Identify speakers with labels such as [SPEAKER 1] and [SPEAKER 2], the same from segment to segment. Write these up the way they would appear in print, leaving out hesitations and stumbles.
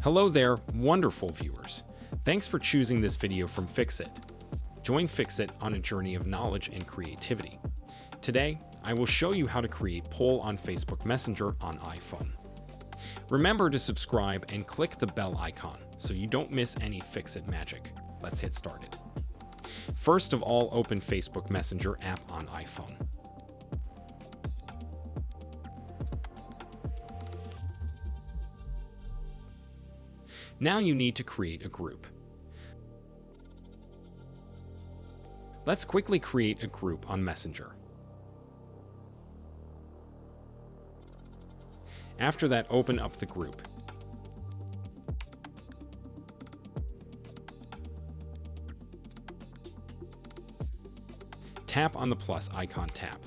[SPEAKER 1] Hello there, wonderful viewers. Thanks for choosing this video from Fixit. Join Fixit on a journey of knowledge and creativity. Today, I will show you how to create poll on Facebook Messenger on iPhone. Remember to subscribe and click the bell icon so you don't miss any Fixit magic. Let's get started. First of all, open Facebook Messenger app on iPhone. Now you need to create a group. Let's quickly create a group on Messenger. After that, open up the group. Tap on the plus icon tab.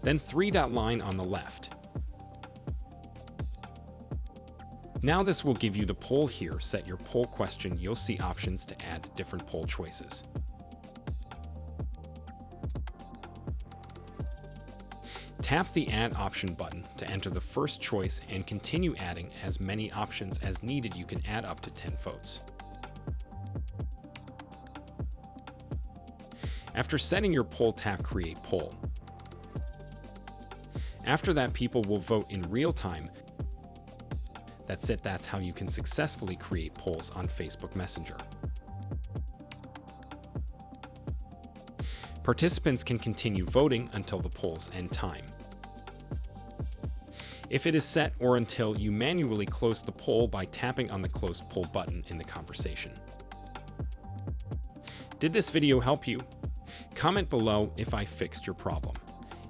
[SPEAKER 1] Then three-dot line on the left. Now this will give you the poll here. Set your poll question. You'll see options to add different poll choices. Tap the Add Option button to enter the first choice and continue adding as many options as needed. You can add up to 10 votes. After setting your poll, tap Create Poll. After that, people will vote in real time. That's it. That's how you can successfully create polls on Facebook Messenger. Participants can continue voting until the poll's end time. If it is set, or until you manually close the poll by tapping on the Close Poll button in the conversation. Did this video help you? Comment below if I fixed your problem.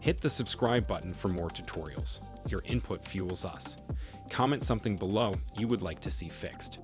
[SPEAKER 1] Hit the subscribe button for more tutorials. Your input fuels us. Comment something below you would like to see fixed.